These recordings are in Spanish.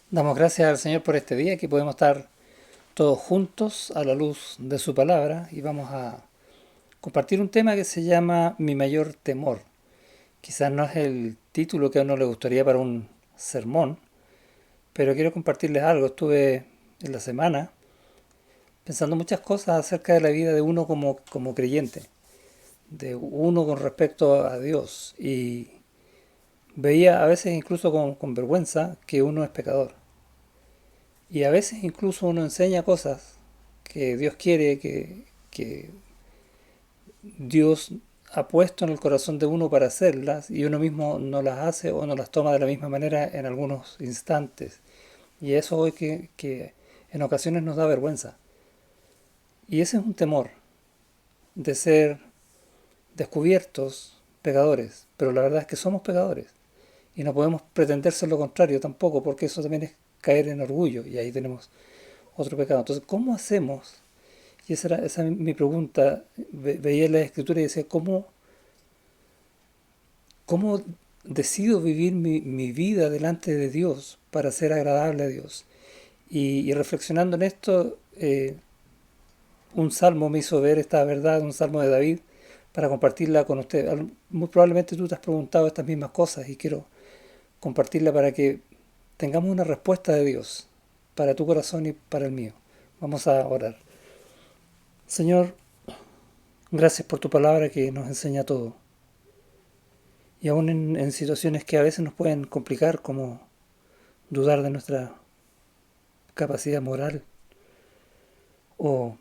Damos gracias al Señor por este día que podemos estar todos juntos a la luz de su palabra y vamos a compartir un tema que se llama Mi mayor temor. Quizás no es el título que a uno le gustaría para un sermón, pero quiero compartirles algo. Estuve en la semana pensando muchas cosas acerca de la vida de uno como creyente, de uno con respecto a Dios y veía a veces incluso con vergüenza que uno es pecador. Y a veces incluso uno enseña cosas que Dios quiere, que Dios ha puesto en el corazón de uno para hacerlas y uno mismo no las hace o no las toma de la misma manera en algunos instantes. Y eso hoy que en ocasiones nos da vergüenza. Y ese es un temor de ser descubiertos pecadores, pero la verdad es que somos pecadores y no podemos pretender ser lo contrario tampoco, porque eso también es caer en orgullo y ahí tenemos otro pecado. Entonces, ¿cómo hacemos? Y esa era mi pregunta. Veía la escritura y decía, ¿cómo decido vivir mi vida delante de Dios para ser agradable a Dios? Y reflexionando en esto, un salmo me hizo ver esta verdad, un salmo de David, para compartirla con usted. Muy probablemente tú te has preguntado estas mismas cosas y quiero compartirla para que tengamos una respuesta de Dios para tu corazón y para el mío. Vamos a orar. Señor, gracias por tu palabra que nos enseña todo. Y aún en situaciones que a veces nos pueden complicar, como dudar de nuestra capacidad moral, o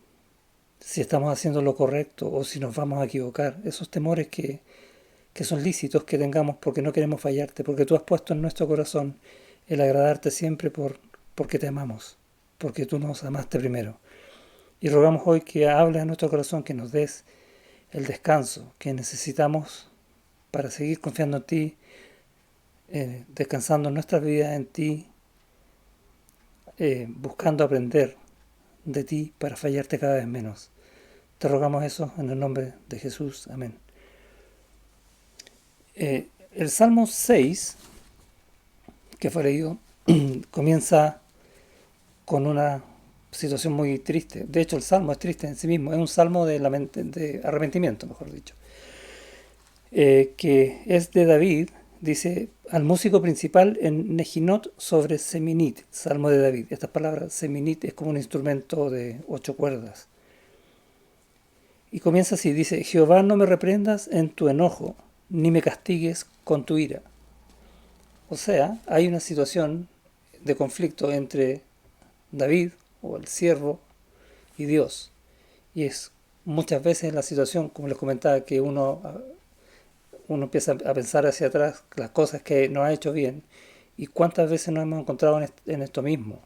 si estamos haciendo lo correcto, o si nos vamos a equivocar. Esos temores que son lícitos que tengamos porque no queremos fallarte, porque tú has puesto en nuestro corazón el agradarte siempre porque te amamos, porque tú nos amaste primero. Y rogamos hoy que hables a nuestro corazón, que nos des el descanso que necesitamos para seguir confiando en ti, descansando nuestras vidas en ti, buscando aprender de ti para fallarte cada vez menos. Te rogamos eso en el nombre de Jesús. Amén. El Salmo 6, que fue leído, comienza con una situación muy triste. De hecho, el Salmo es triste en sí mismo. Es un salmo de arrepentimiento, mejor dicho. Que es de David, dice al músico principal en Nejinot sobre Seminit, Salmo de David. Estas palabras, Seminit, es como un instrumento de 8 cuerdas. Y comienza así, dice, Jehová, no me reprendas en tu enojo, ni me castigues con tu ira. O sea, hay una situación de conflicto entre David, o el siervo, y Dios. Y es muchas veces la situación, como les comentaba, que uno empieza a pensar hacia atrás las cosas que no ha hecho bien y cuántas veces nos hemos encontrado en esto mismo.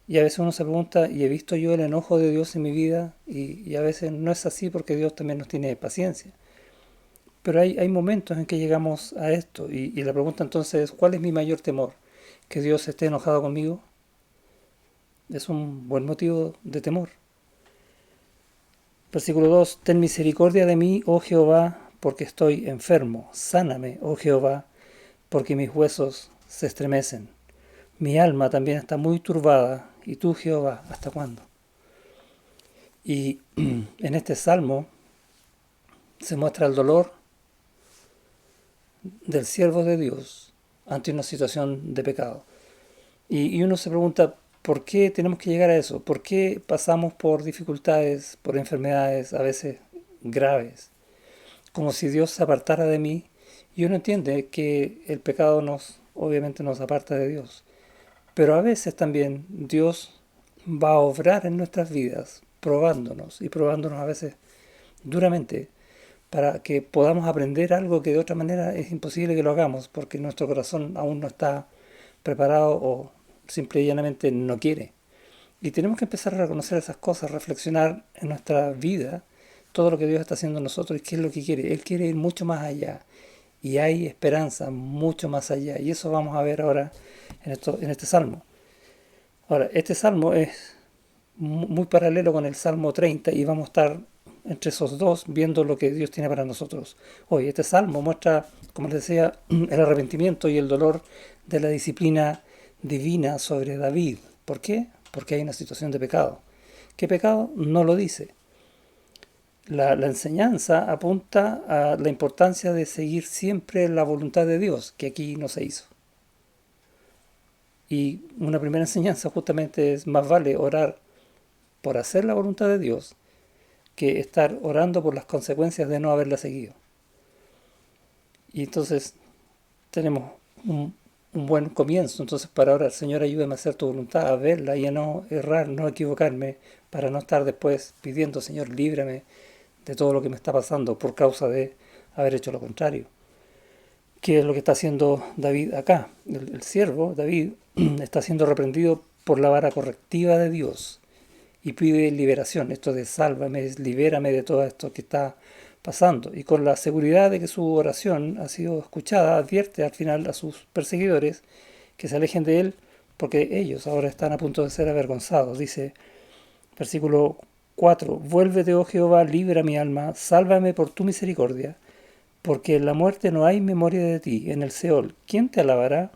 Y a veces uno se pregunta, ¿y he visto yo el enojo de Dios en mi vida? Y a veces no es así porque Dios también nos tiene paciencia. Pero hay momentos en que llegamos a esto y la pregunta entonces es, ¿cuál es mi mayor temor? ¿Que Dios esté enojado conmigo? Es un buen motivo de temor. Versículo 2, ten misericordia de mí, oh Jehová, porque estoy enfermo. Sáname, oh Jehová, porque mis huesos se estremecen. Mi alma también está muy turbada. ¿Y tú, Jehová, hasta cuándo? Y en este salmo se muestra el dolor del siervo de Dios ante una situación de pecado. Y uno se pregunta, ¿por qué tenemos que llegar a eso? ¿Por qué pasamos por dificultades, por enfermedades a veces graves? Como si Dios se apartara de mí. Y uno entiende que el pecado obviamente nos aparta de Dios. Pero a veces también Dios va a obrar en nuestras vidas, probándonos y probándonos a veces duramente, para que podamos aprender algo que de otra manera es imposible que lo hagamos, porque nuestro corazón aún no está preparado o simple y llanamente no quiere. Y tenemos que empezar a reconocer esas cosas, reflexionar en nuestra vida todo lo que Dios está haciendo en nosotros y qué es lo que quiere. Él quiere ir mucho más allá y hay esperanza mucho más allá. Y eso vamos a ver ahora en este salmo. Ahora, este salmo es muy paralelo con el Salmo 30 y vamos a estar entre esos dos viendo lo que Dios tiene para nosotros hoy. Este salmo muestra, como les decía, el arrepentimiento y el dolor de la disciplina divina sobre David. ¿Por qué? Porque hay una situación de pecado. ¿Qué pecado? No lo dice. La enseñanza apunta a la importancia de seguir siempre la voluntad de Dios, que aquí no se hizo. Y una primera enseñanza justamente es: más vale orar por hacer la voluntad de Dios que estar orando por las consecuencias de no haberla seguido. Y entonces tenemos un buen comienzo entonces para orar: Señor, ayúdame a hacer tu voluntad, a verla y a no errar, no equivocarme, para no estar después pidiendo: Señor, líbrame de todo lo que me está pasando por causa de haber hecho lo contrario. ¿Qué es lo que está haciendo David acá? El siervo, David, está siendo reprendido por la vara correctiva de Dios y pide liberación. Esto de sálvame, libérame de todo esto que está pasando. Y con la seguridad de que su oración ha sido escuchada, advierte al final a sus perseguidores que se alejen de él, porque ellos ahora están a punto de ser avergonzados. Dice, versículo 4: Vuélvete, oh Jehová, libra mi alma, sálvame por tu misericordia, porque en la muerte no hay memoria de ti, en el Seol, ¿quién te alabará?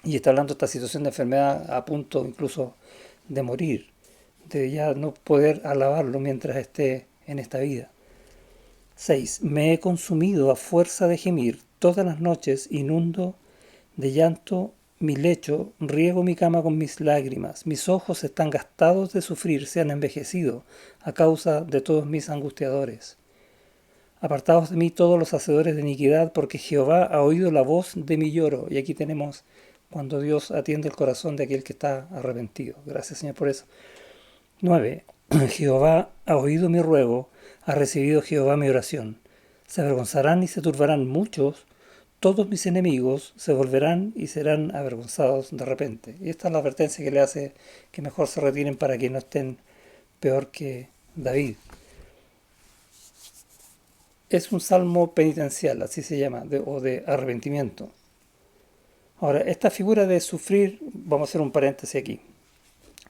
Y está hablando de esta situación de enfermedad a punto incluso de morir, de ya no poder alabarlo mientras esté en esta vida. 6. Me he consumido a fuerza de gemir, todas las noches inundo de llanto mi lecho, riego mi cama con mis lágrimas, mis ojos están gastados de sufrir, se han envejecido a causa de todos mis angustiadores. Apartaos de mí todos los hacedores de iniquidad, porque Jehová ha oído la voz de mi lloro. Y aquí tenemos cuando Dios atiende el corazón de aquel que está arrepentido. Gracias, Señor, por eso. 9. Jehová ha oído mi ruego, ha recibido Jehová mi oración. Se avergonzarán y se turbarán muchos, todos mis enemigos se volverán y serán avergonzados de repente. Y esta es la advertencia que le hace que mejor se retiren para que no estén peor que David. Es un salmo penitencial, así se llama, o de arrepentimiento. Ahora, esta figura de sufrir, vamos a hacer un paréntesis aquí,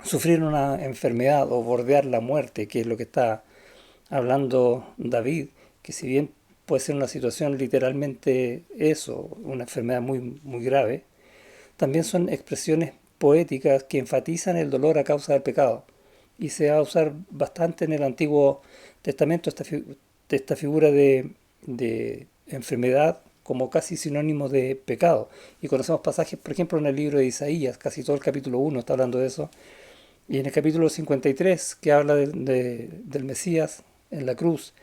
sufrir una enfermedad o bordear la muerte, que es lo que está hablando David, que si bien puede ser una situación literalmente eso, una enfermedad muy, muy grave, también son expresiones poéticas que enfatizan el dolor a causa del pecado. Y se va a usar bastante en el Antiguo Testamento esta figura de enfermedad como casi sinónimo de pecado. Y conocemos pasajes, por ejemplo, en el libro de Isaías, casi todo el capítulo 1 está hablando de eso. Y en el capítulo 53, que habla del Mesías en la cruz,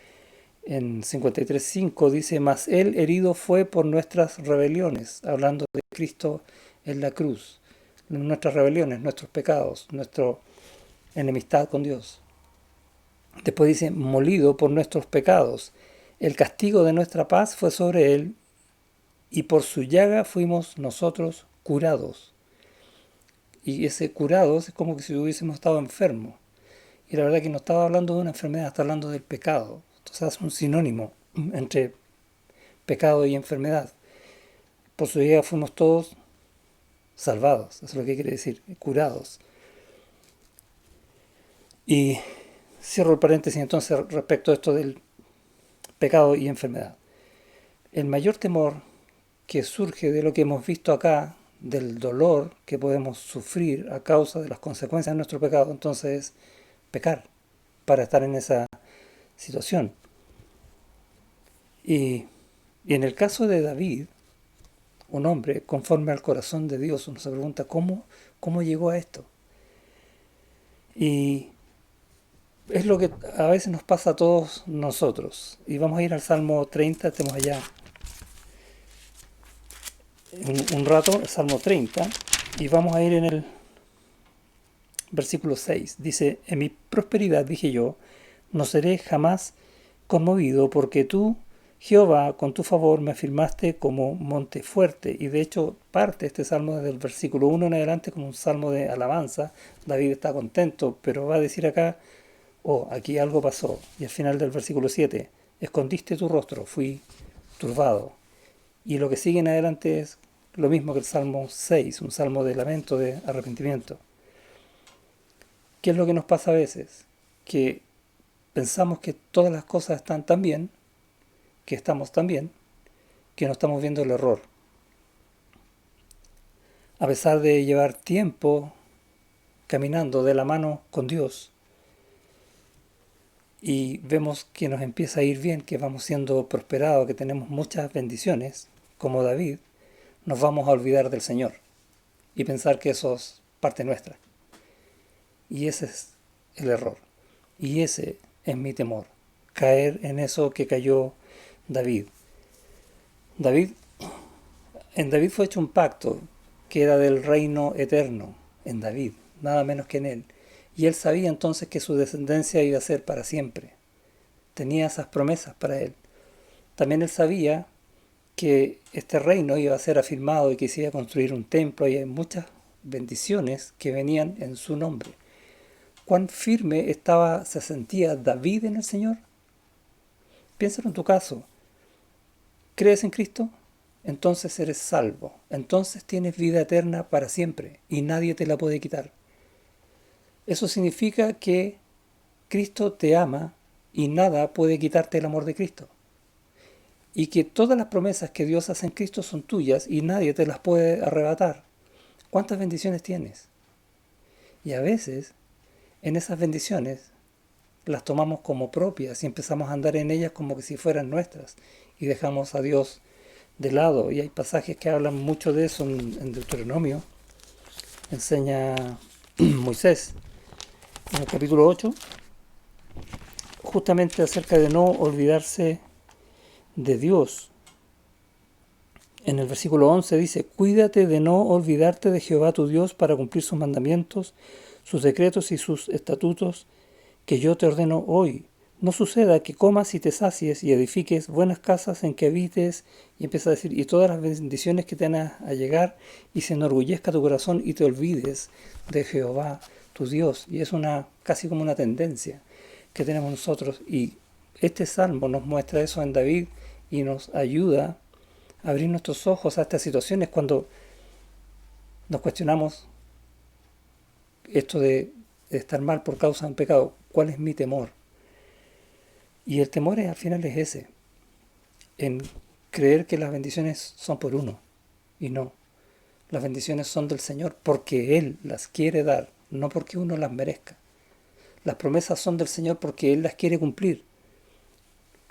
en 53:5 dice: Mas él herido fue por nuestras rebeliones, hablando de Cristo en la cruz, nuestras rebeliones, nuestros pecados, nuestra enemistad con Dios. Después dice: molido por nuestros pecados, el castigo de nuestra paz fue sobre él, y por su llaga fuimos nosotros curados. Y ese curados es como que si hubiésemos estado enfermos. Y la verdad que no estaba hablando de una enfermedad, está hablando del pecado. Entonces es un sinónimo entre pecado y enfermedad. Por su llaga fuimos todos salvados, eso es lo que quiere decir, curados. Y cierro el paréntesis entonces respecto a esto del pecado y enfermedad. El mayor temor que surge de lo que hemos visto acá, del dolor que podemos sufrir a causa de las consecuencias de nuestro pecado, entonces es pecar para estar en esa situación. Y en el caso de David, un hombre conforme al corazón de Dios, uno se pregunta cómo llegó a esto. Y es lo que a veces nos pasa a todos nosotros. Y vamos a ir al Salmo 30, estemos allá un rato, el Salmo 30, y vamos a ir en el versículo 6. Dice: en mi prosperidad dije yo, no seré jamás conmovido, porque tú, Jehová, con tu favor me afirmaste como monte fuerte. Y de hecho parte este salmo desde el versículo 1 en adelante como un salmo de alabanza. David está contento, pero va a decir acá: oh, aquí algo pasó. Y al final del versículo 7, escondiste tu rostro, fui turbado. Y lo que sigue en adelante es lo mismo que el Salmo 6, un salmo de lamento, de arrepentimiento. ¿Qué es lo que nos pasa a veces? Que pensamos que todas las cosas están tan bien, que estamos tan bien, que no estamos viendo el error. a pesar de llevar tiempo caminando de la mano con Dios, y vemos que nos empieza a ir bien, que vamos siendo prosperados, que tenemos muchas bendiciones, como David, nos vamos a olvidar del Señor y pensar que eso es parte nuestra. Y ese es el error. Y ese es mi temor, caer en eso que cayó David. David, en David fue hecho un pacto que era del reino eterno, en David, nada menos que en él. Y él sabía entonces que su descendencia iba a ser para siempre. Tenía esas promesas para él. También él sabía que este reino iba a ser afirmado y que se iba a construir un templo y hay muchas bendiciones que venían en su nombre. ¿Cuán firme se sentía David en el Señor? Piénsalo en tu caso. ¿Crees en Cristo? Entonces eres salvo. Entonces tienes vida eterna para siempre y nadie te la puede quitar. Eso significa que Cristo te ama y nada puede quitarte el amor de Cristo. Y que todas las promesas que Dios hace en Cristo son tuyas y nadie te las puede arrebatar. ¿Cuántas bendiciones tienes? Y a veces, en esas bendiciones, las tomamos como propias y empezamos a andar en ellas como que si fueran nuestras y dejamos a Dios de lado. Y hay pasajes que hablan mucho de eso en Deuteronomio. Enseña Moisés en el capítulo 8, justamente acerca de no olvidarse de Dios. En el versículo 11 dice: cuídate de no olvidarte de Jehová tu Dios para cumplir sus mandamientos, sus decretos y sus estatutos que yo te ordeno hoy. No suceda que comas y te sacies y edifiques buenas casas en que habites, y empieza a decir, y todas las bendiciones que te van a llegar, y se enorgullezca tu corazón y te olvides de Jehová tu Dios. Y es casi como una tendencia que tenemos nosotros. Y este salmo nos muestra eso en David y nos ayuda a abrir nuestros ojos a estas situaciones cuando nos cuestionamos esto de estar mal por causa de un pecado. ¿Cuál es mi temor? Y el temor al final es ese, en creer que las bendiciones son por uno, y no. Las bendiciones son del Señor porque Él las quiere dar, no porque uno las merezca. Las promesas son del Señor porque Él las quiere cumplir,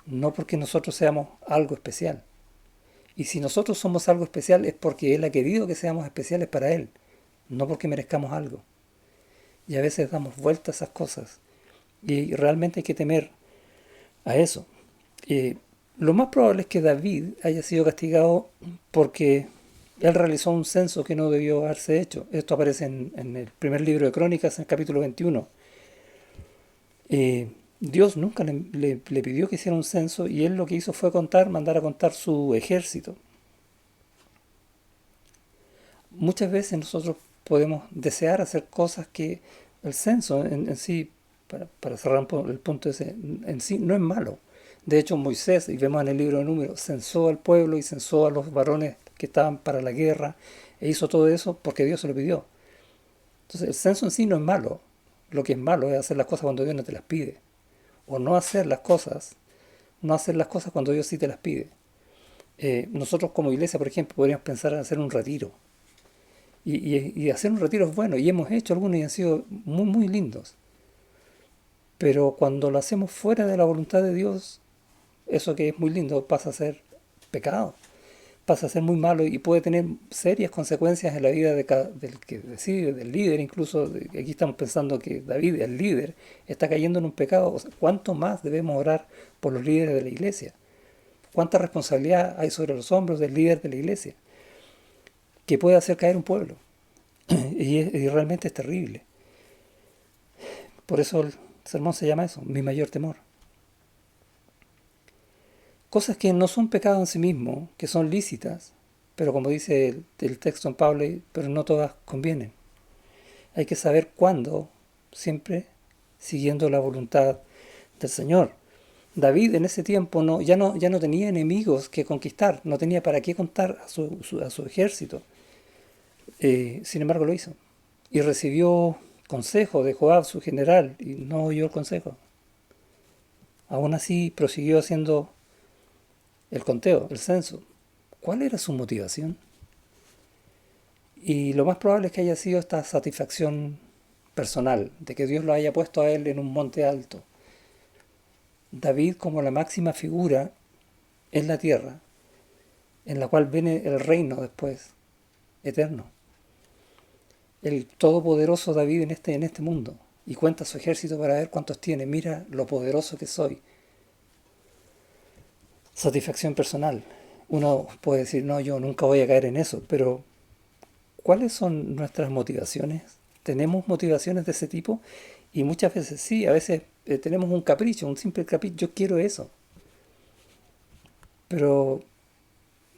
no porque nosotros seamos algo especial. Y si nosotros somos algo especial es porque Él ha querido que seamos especiales para Él, no porque merezcamos algo. Y a veces damos vuelta a esas cosas. Y realmente hay que temer a eso. Lo más probable es que David haya sido castigado porque él realizó un censo que no debió haberse hecho. Esto aparece en el primer libro de Crónicas, en el capítulo 21. Dios nunca le pidió que hiciera un censo y él lo que hizo fue mandar a contar su ejército. Muchas veces nosotros podemos desear hacer cosas que el censo en sí, para cerrar el punto ese, en sí no es malo. De hecho, Moisés, y vemos en el libro de Números, censó al pueblo y censó a los varones que estaban para la guerra, e hizo todo eso porque Dios se lo pidió. Entonces, el censo en sí no es malo. Lo que es malo es hacer las cosas cuando Dios no te las pide. O no hacer las cosas cuando Dios sí te las pide. Nosotros como iglesia, por ejemplo, podríamos pensar en hacer un retiro. Y hacer un retiro es bueno, y hemos hecho algunos y han sido muy, muy lindos. Pero cuando lo hacemos fuera de la voluntad de Dios, eso que es muy lindo pasa a ser pecado, pasa a ser muy malo y puede tener serias consecuencias en la vida del que decide, del líder. Incluso aquí estamos pensando que David, el líder, está cayendo en un pecado. O sea, ¿cuánto más debemos orar por los líderes de la iglesia? ¿Cuánta responsabilidad hay sobre los hombros del líder de la iglesia que puede hacer caer un pueblo? Y realmente es terrible. Por eso el sermón se llama eso, mi mayor temor. Cosas que no son pecado en sí mismo, que son lícitas, pero como dice el texto en Pablo, pero no todas convienen. Hay que saber cuándo, siempre siguiendo la voluntad del Señor. David en ese tiempo ya no tenía enemigos que conquistar, no tenía para qué contar a su ejército. Sin embargo lo hizo. Y recibió consejo de Joab, su general, y no oyó el consejo. Aún así prosiguió haciendo el conteo, el censo. ¿Cuál era su motivación? Y lo más probable es que haya sido esta satisfacción personal, de que Dios lo haya puesto a él en un monte alto. David como la máxima figura en la tierra, en la cual viene el reino después, eterno. El todopoderoso David en este mundo. Y cuenta su ejército para ver cuántos tiene. Mira lo poderoso que soy. Satisfacción personal. Uno puede decir, no, yo nunca voy a caer en eso, pero ¿cuáles son nuestras motivaciones? ¿Tenemos motivaciones de ese tipo? Y muchas veces sí, a veces tenemos un capricho, un simple capricho, yo quiero eso, pero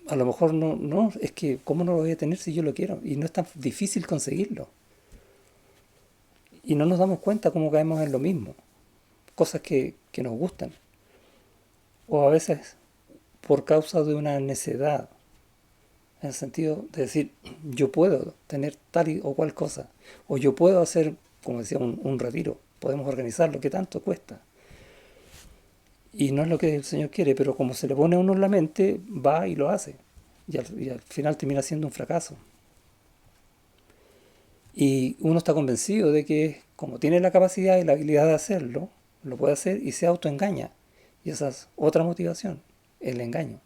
a lo mejor no, es que ¿cómo no lo voy a tener si yo lo quiero? Y no es tan difícil conseguirlo. Y no nos damos cuenta cómo caemos en lo mismo, cosas que nos gustan, o a veces por causa de una necedad, en el sentido de decir, yo puedo tener tal o cual cosa, o yo puedo hacer, como decía, un retiro, podemos organizarlo, ¿qué tanto cuesta? Y no es lo que el Señor quiere, pero como se le pone a uno en la mente, va y lo hace. Y al final termina siendo un fracaso. Y uno está convencido de que como tiene la capacidad y la habilidad de hacerlo, lo puede hacer y se autoengaña. Y esa es otra motivación, el engaño.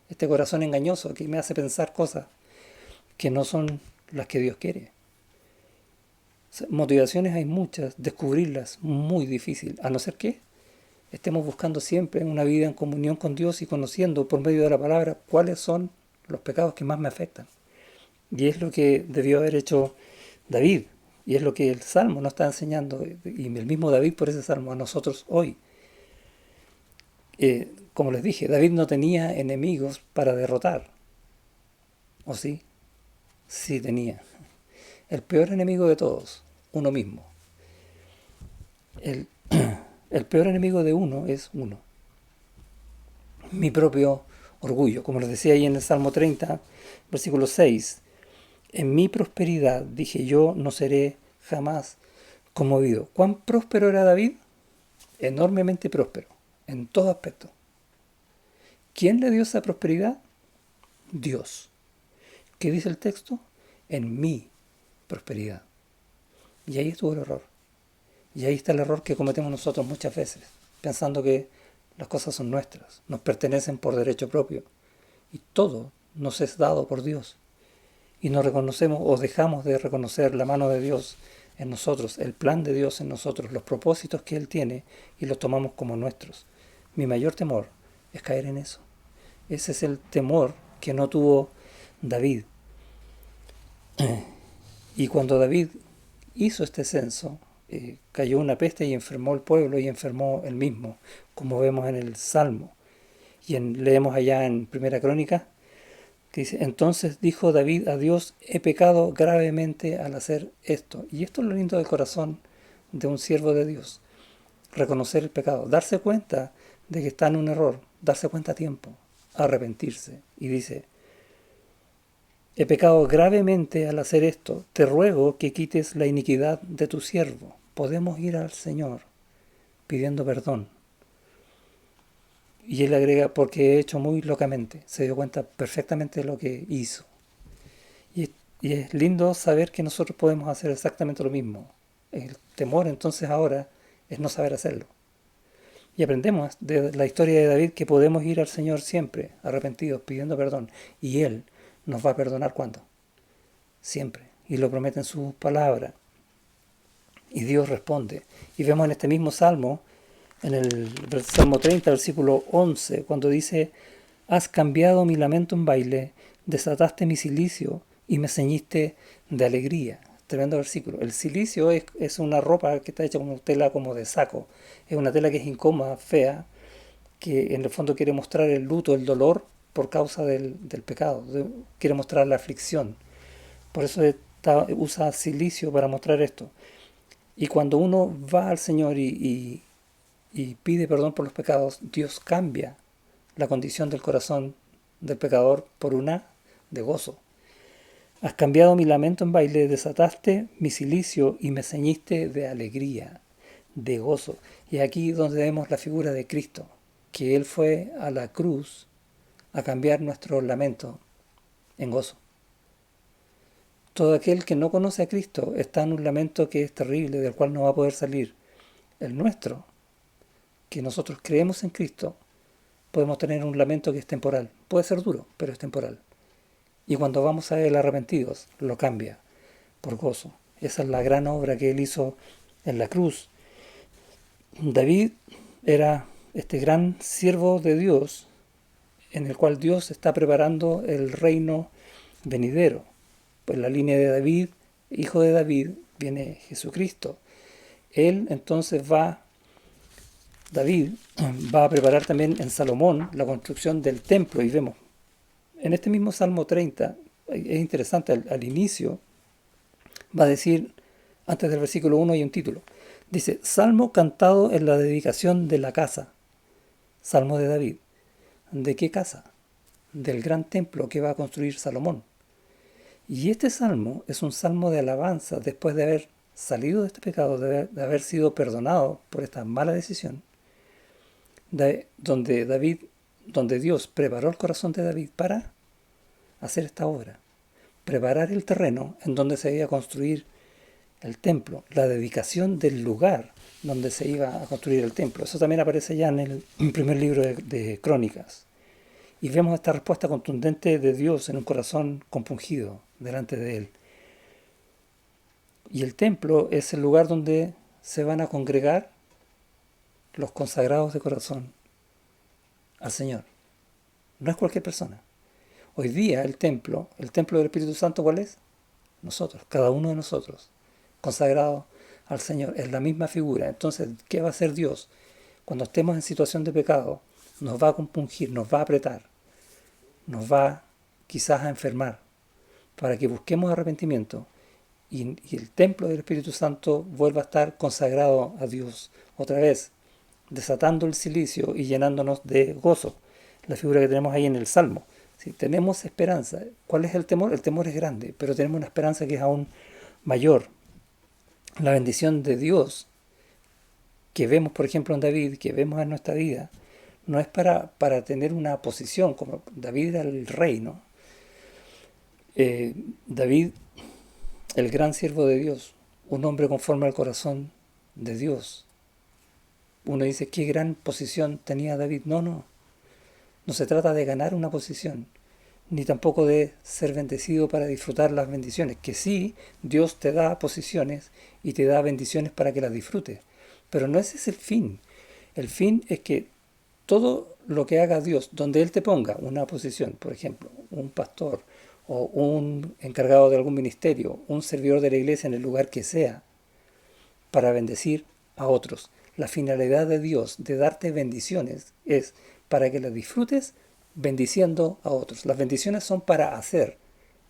Este corazón engañoso que me hace pensar cosas que no son las que Dios quiere. O sea, motivaciones hay muchas, descubrirlas muy difícil, a no ser que estemos buscando siempre una vida en comunión con Dios y conociendo por medio de la palabra cuáles son los pecados que más me afectan. Y es lo que debió haber hecho David. Y es lo que el Salmo nos está enseñando, y el mismo David por ese Salmo a nosotros hoy. Como les dije, David no tenía enemigos para derrotar. ¿O sí? Sí tenía. El peor enemigo de todos, uno mismo. El, el peor enemigo de uno es uno. Mi propio orgullo. Como les decía ahí en el Salmo 30, versículo 6. En mi prosperidad, dije yo, no seré jamás conmovido. ¿Cuán próspero era David? Enormemente próspero, en todo aspecto. ¿Quién le dio esa prosperidad? Dios. ¿Qué dice el texto? En mi prosperidad. Y ahí estuvo el error. Y ahí está el error que cometemos nosotros muchas veces, pensando que las cosas son nuestras, nos pertenecen por derecho propio. Y todo nos es dado por Dios. Y no reconocemos o dejamos de reconocer la mano de Dios en nosotros, el plan de Dios en nosotros, los propósitos que Él tiene y los tomamos como nuestros. Mi mayor temor es caer en eso. Ese es el temor que no tuvo David. Y cuando David hizo este censo, cayó una peste y enfermó el pueblo y enfermó él mismo, como vemos en el Salmo. Leemos allá en Primera Crónica, que dice, entonces dijo David a Dios, he pecado gravemente al hacer esto. Y esto es lo lindo del corazón de un siervo de Dios, reconocer el pecado, darse cuenta de que está en un error, darse cuenta a tiempo, arrepentirse. Y dice, he pecado gravemente al hacer esto, te ruego que quites la iniquidad de tu siervo. Podemos ir al Señor pidiendo perdón. Y él agrega, porque he hecho muy locamente, se dio cuenta perfectamente de lo que hizo. Y, y es lindo saber que nosotros podemos hacer exactamente lo mismo. El temor entonces ahora es no saber hacerlo. Y aprendemos de la historia de David que podemos ir al Señor siempre, arrepentidos, pidiendo perdón. Y Él nos va a perdonar cuando. Siempre. Y lo promete en su palabra. Y Dios responde. Y vemos en este mismo Salmo, en el Salmo 30, versículo 11, cuando dice, has cambiado mi lamento en baile, desataste mi cilicio y me ceñiste de alegría. Tremendo versículo. El cilicio es una ropa que está hecha como tela como de saco. Es una tela que es incómoda, fea, que en el fondo quiere mostrar el luto, el dolor por causa del pecado. Quiere mostrar la aflicción. Por eso usa cilicio para mostrar esto. Y cuando uno va al Señor y pide perdón por los pecados, Dios cambia la condición del corazón del pecador por una de gozo. Has cambiado mi lamento en baile, desataste mi cilicio y me ceñiste de alegría, de gozo. Y aquí donde vemos la figura de Cristo, que Él fue a la cruz a cambiar nuestro lamento en gozo. Todo aquel que no conoce a Cristo está en un lamento que es terrible, del cual no va a poder salir. El nuestro, que nosotros creemos en Cristo, podemos tener un lamento que es temporal. Puede ser duro, pero es temporal. Y cuando vamos a Él arrepentidos, lo cambia por gozo. Esa es la gran obra que Él hizo en la cruz. David era este gran siervo de Dios en el cual Dios está preparando el reino venidero. Pues la línea de David, hijo de David, viene Jesucristo. Él entonces David va a preparar también en Salomón la construcción del templo. Y vemos en este mismo Salmo 30, es interesante, al inicio va a decir, antes del versículo 1 hay un título. Dice, Salmo cantado en la dedicación de la casa. Salmo de David. ¿De qué casa? Del gran templo que va a construir Salomón. Y este salmo es un salmo de alabanza después de haber salido de este pecado, de haber sido perdonado por esta mala decisión, donde Dios preparó el corazón de David para hacer esta obra, preparar el terreno en donde se iba a construir el templo, la dedicación del lugar donde se iba a construir el templo. Eso también aparece ya en el primer libro de Crónicas. Y vemos esta respuesta contundente de Dios en un corazón compungido delante de Él. Y el templo es el lugar donde se van a congregar los consagrados de corazón al Señor. No es cualquier persona. Hoy día el templo del Espíritu Santo, ¿cuál es? Nosotros, cada uno de nosotros, consagrados al Señor. Es la misma figura. Entonces, ¿qué va a hacer Dios? Cuando estemos en situación de pecado, nos va a compungir, nos va a apretar, nos va quizás a enfermar, para que busquemos arrepentimiento y el templo del Espíritu Santo vuelva a estar consagrado a Dios otra vez, desatando el silicio y llenándonos de gozo. La figura que tenemos ahí en el Salmo. Si tenemos esperanza, ¿cuál es el temor? El temor es grande, pero tenemos una esperanza que es aún mayor. La bendición de Dios que vemos, por ejemplo, en David, que vemos en nuestra vida, no es para tener una posición, como David era el rey, ¿no? David, el gran siervo de Dios, un hombre conforme al corazón de Dios. Uno dice, ¿qué gran posición tenía David? No se trata de ganar una posición, ni tampoco de ser bendecido para disfrutar las bendiciones, que sí, Dios te da posiciones y te da bendiciones para que las disfrutes, pero no ese es el fin. El fin es que todo lo que haga Dios, donde Él te ponga una posición, por ejemplo, un pastor o un encargado de algún ministerio, un servidor de la iglesia en el lugar que sea, para bendecir a otros. La finalidad de Dios de darte bendiciones es para que las disfrutes bendiciendo a otros. Las bendiciones son para hacer,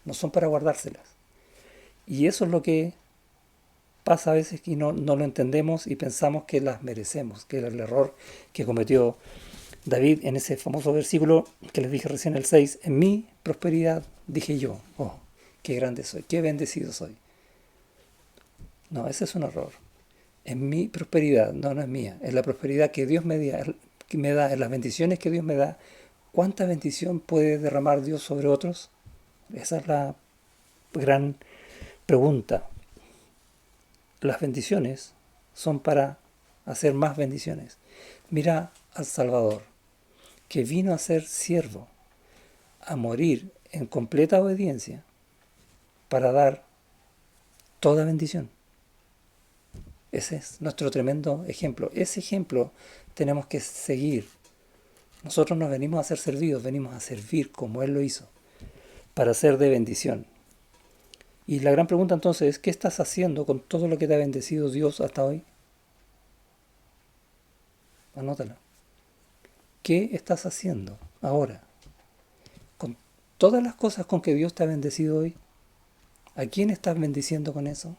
no son para guardárselas. Y eso es lo que pasa a veces que no lo entendemos y pensamos que las merecemos, que era el error que cometió David en ese famoso versículo que les dije recién, el 6, en mi prosperidad dije yo, oh, qué grande soy, qué bendecido soy. No, ese es un error. En mi prosperidad, no es mía, es la prosperidad que Dios me da, en las bendiciones que Dios me da. ¿Cuánta bendición puede derramar Dios sobre otros? Esa es la gran pregunta. Las bendiciones son para hacer más bendiciones. Mira al Salvador, que vino a ser siervo, a morir en completa obediencia para dar toda bendición. Ese es nuestro tremendo ejemplo. Ese ejemplo tenemos que seguir. Nosotros no venimos a ser servidos, venimos a servir como Él lo hizo, para ser de bendición. Y la gran pregunta entonces es, ¿qué estás haciendo con todo lo que te ha bendecido Dios hasta hoy? Anótala. ¿Qué estás haciendo ahora con todas las cosas con que Dios te ha bendecido hoy? ¿A quién estás bendiciendo con eso?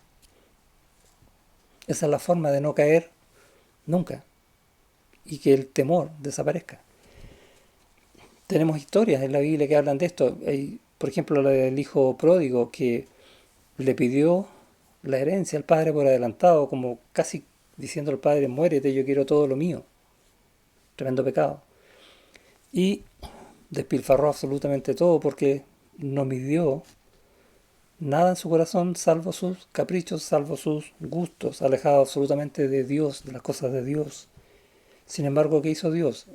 Esa es la forma de no caer nunca y que el temor desaparezca. Tenemos historias en la Biblia que hablan de esto. Hay, por ejemplo, la del hijo pródigo que le pidió la herencia al padre por adelantado, como casi diciendo al padre, muérete, yo quiero todo lo mío. Tremendo pecado. Y despilfarró absolutamente todo porque no midió Nada en su corazón salvo sus caprichos, salvo sus gustos, alejado absolutamente de Dios, de las cosas de Dios. Sin embargo, ¿qué hizo Dios?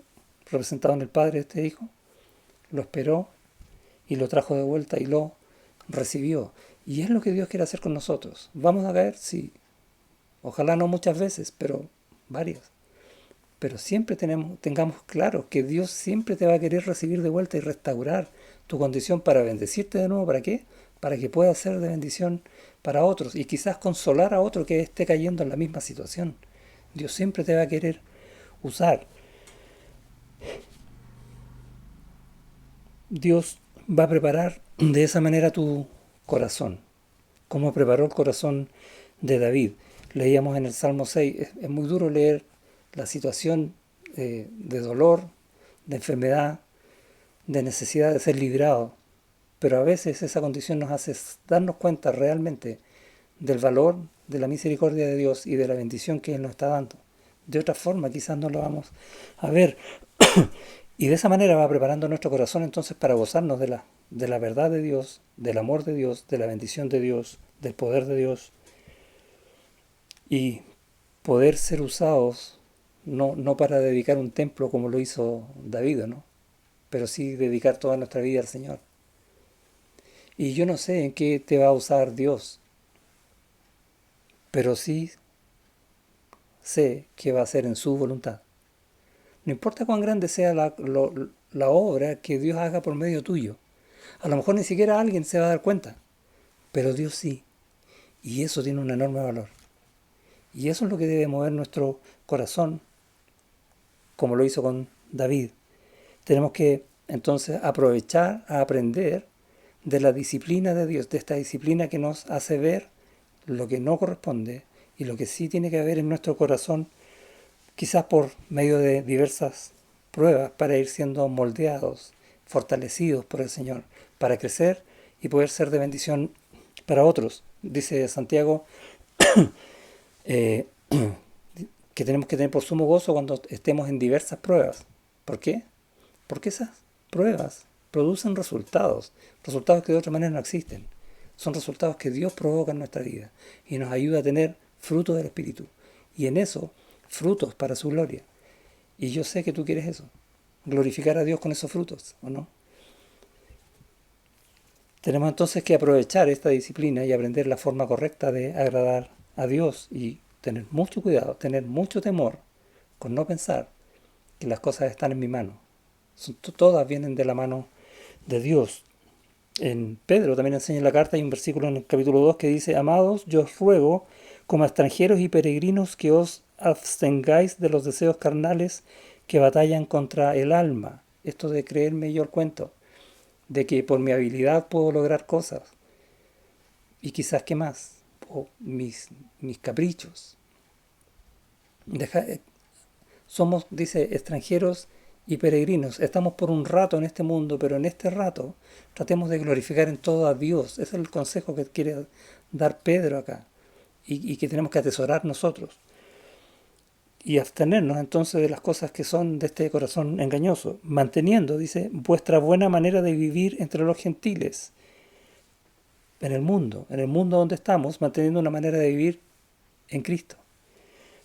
Representado en el Padre de este Hijo, lo esperó y lo trajo de vuelta y lo recibió. Y es lo que Dios quiere hacer con nosotros. ¿Vamos a caer? Sí. Ojalá no muchas veces, pero varias. Pero siempre tengamos claro que Dios siempre te va a querer recibir de vuelta y restaurar tu condición para bendecirte de nuevo. ¿Para qué? Para que puedas ser de bendición para otros y quizás consolar a otro que esté cayendo en la misma situación. Dios siempre te va a querer usar. Dios va a preparar de esa manera tu corazón, como preparó el corazón de David. Leíamos en el Salmo 6, es muy duro leer la situación de dolor, de enfermedad, de necesidad de ser librado, pero a veces esa condición nos hace darnos cuenta realmente del valor de la misericordia de Dios y de la bendición que Él nos está dando. De otra forma quizás no lo vamos a ver. Y de esa manera va preparando nuestro corazón entonces para gozarnos de la verdad de Dios, del amor de Dios, de la bendición de Dios, del poder de Dios y poder ser usados no para dedicar un templo como lo hizo David, ¿no? Pero sí dedicar toda nuestra vida al Señor. Y yo no sé en qué te va a usar Dios, pero sí sé que va a ser en su voluntad. No importa cuán grande sea la obra que Dios haga por medio tuyo. A lo mejor ni siquiera alguien se va a dar cuenta, pero Dios sí. Y eso tiene un enorme valor. Y eso es lo que debe mover nuestro corazón, como lo hizo con David. Tenemos que entonces aprovechar a aprender de la disciplina de Dios, de esta disciplina que nos hace ver lo que no corresponde y lo que sí tiene que haber en nuestro corazón, quizás por medio de diversas pruebas para ir siendo moldeados, fortalecidos por el Señor, para crecer y poder ser de bendición para otros. Dice Santiago eh, que tenemos que tener por sumo gozo cuando estemos en diversas pruebas. ¿Por qué? Porque esas pruebas producen resultados, resultados que de otra manera no existen. Son resultados que Dios provoca en nuestra vida y nos ayuda a tener fruto del Espíritu. Y en eso, frutos para su gloria. Y yo sé que tú quieres eso, glorificar a Dios con esos frutos, ¿o no? Tenemos entonces que aprovechar esta disciplina y aprender la forma correcta de agradar a Dios y tener mucho cuidado, tener mucho temor con no pensar que las cosas están en mi mano. Todas vienen de la mano de Dios. En Pedro también enseña en la carta, hay un versículo en el capítulo 2 que dice: Amados, yo os ruego, como extranjeros y peregrinos, que os abstengáis de los deseos carnales que batallan contra el alma. Esto de creerme yo el cuento, de que por mi habilidad puedo lograr cosas, y quizás qué más, o mis caprichos. Deja, Somos, dice, extranjeros y peregrinos. Estamos por un rato en este mundo, pero en este rato tratemos de glorificar en todo a Dios. Ese es el consejo que quiere dar Pedro acá y que tenemos que atesorar nosotros. Y abstenernos entonces de las cosas que son de este corazón engañoso, manteniendo, dice, vuestra buena manera de vivir entre los gentiles, en el mundo donde estamos, manteniendo una manera de vivir en Cristo,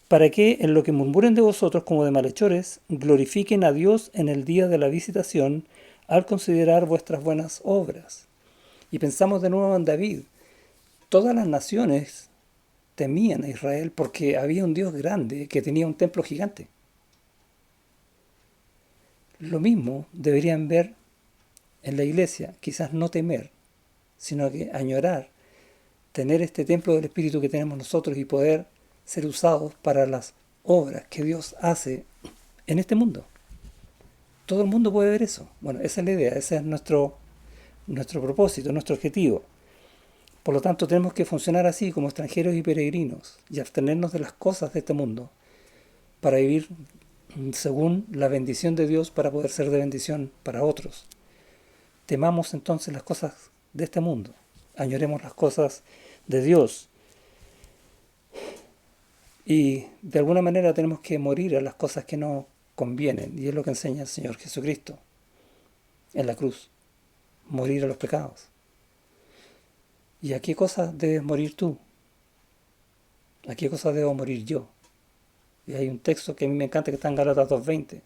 para que en lo que murmuren de vosotros como de malhechores, glorifiquen a Dios en el día de la visitación al considerar vuestras buenas obras. Y pensamos de nuevo en David. Todas las naciones temían a Israel porque había un Dios grande que tenía un templo gigante. Lo mismo deberían ver en la iglesia, quizás no temer, sino que añorar, tener este templo del Espíritu que tenemos nosotros y poder ser usados para las obras que Dios hace en este mundo. Todo el mundo puede ver eso. Bueno, esa es la idea, ese es nuestro propósito, nuestro objetivo. Por lo tanto, tenemos que funcionar así como extranjeros y peregrinos y abstenernos de las cosas de este mundo para vivir según la bendición de Dios para poder ser de bendición para otros. Temamos entonces las cosas de este mundo, añoremos las cosas de Dios y de alguna manera tenemos que morir a las cosas que no convienen y es lo que enseña el Señor Jesucristo en la cruz, morir a los pecados. ¿Y a qué cosas debes morir tú? ¿A qué cosas debo morir yo? Y hay un texto que a mí me encanta que está en Gálatas 2:20,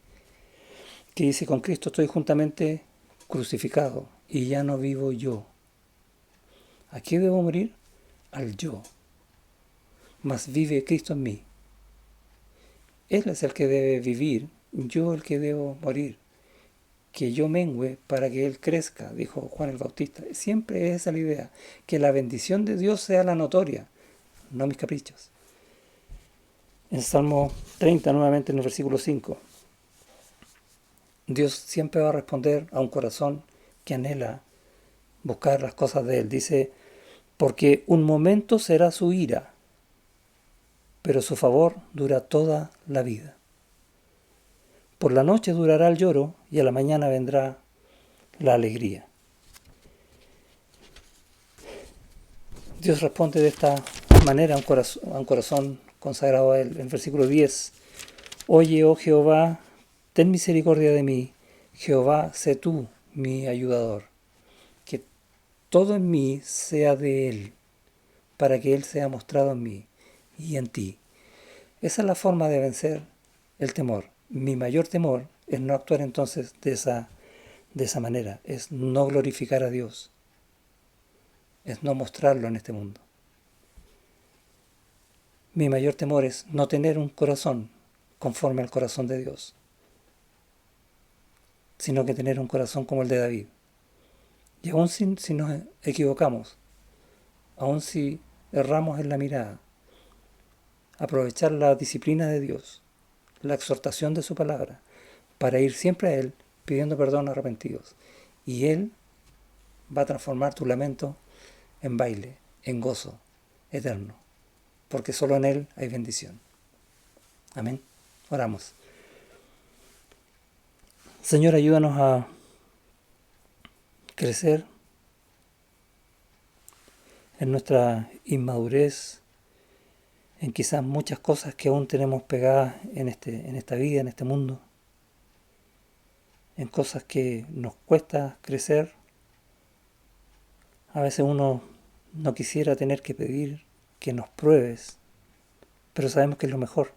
que dice, con Cristo estoy juntamente crucificado y ya no vivo yo. ¿A qué debo morir? Al yo. Mas vive Cristo en mí. Él es el que debe vivir, yo el que debo morir. Que yo mengüe para que Él crezca, dijo Juan el Bautista. Siempre es esa la idea, que la bendición de Dios sea la notoria, no mis caprichos. En Salmo 30, nuevamente en el versículo 5, Dios siempre va a responder a un corazón que anhela buscar las cosas de Él. Dice, porque un momento será su ira, pero su favor dura toda la vida. Por la noche durará el lloro y a la mañana vendrá la alegría. Dios responde de esta manera a un corazón consagrado a Él. En el versículo 10, oye, oh Jehová, ten misericordia de mí. Jehová, sé tú mi ayudador. Que todo en mí sea de Él, para que Él sea mostrado en mí y en ti. Esa es la forma de vencer el temor. Mi mayor temor es no actuar entonces de esa manera, es no glorificar a Dios, es no mostrarlo en este mundo. Mi mayor temor es no tener un corazón conforme al corazón de Dios, sino que tener un corazón como el de David. Y aun si nos equivocamos, aun si erramos en la mirada, aprovechar la disciplina de Dios, la exhortación de su palabra, para ir siempre a Él pidiendo perdón arrepentidos. Y Él va a transformar tu lamento en baile, en gozo eterno, porque solo en Él hay bendición. Amén. Oramos. Señor, ayúdanos a crecer en nuestra inmadurez, en quizás muchas cosas que aún tenemos pegadas en esta vida, en este mundo, en cosas que nos cuesta crecer. A veces uno no quisiera tener que pedir que nos pruebes, pero sabemos que es lo mejor,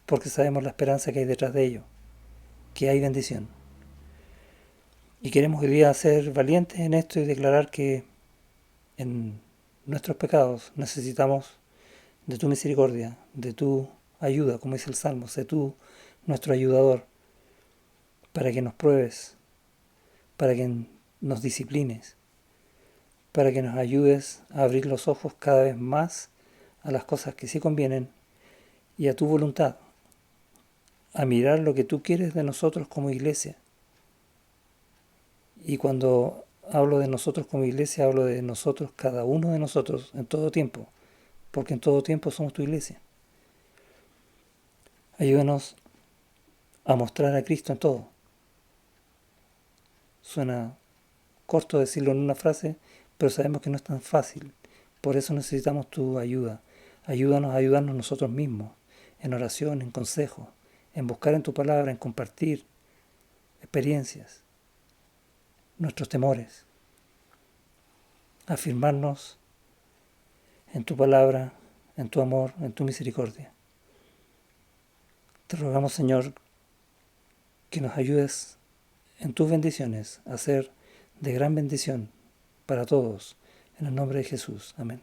porque sabemos la esperanza que hay detrás de ello, que hay bendición. Y queremos hoy día ser valientes en esto y declarar que en nuestros pecados necesitamos de tu misericordia, de tu ayuda, como dice el Salmo, sé tú nuestro ayudador, para que nos pruebes, para que nos disciplines, para que nos ayudes a abrir los ojos cada vez más a las cosas que sí convienen y a tu voluntad, a mirar lo que tú quieres de nosotros como iglesia. Y cuando hablo de nosotros como iglesia, hablo de nosotros, cada uno de nosotros, en todo tiempo, porque en todo tiempo somos tu iglesia. Ayúdanos a mostrar a Cristo en todo. Suena corto decirlo en una frase, pero sabemos que no es tan fácil. Por eso necesitamos tu ayuda. Ayúdanos a ayudarnos nosotros mismos, en oración, en consejo, en buscar en tu palabra, en compartir experiencias, nuestros temores, afirmarnos en tu palabra, en tu amor, en tu misericordia. Te rogamos, Señor, que nos ayudes en tus bendiciones a ser de gran bendición para todos. En el nombre de Jesús. Amén.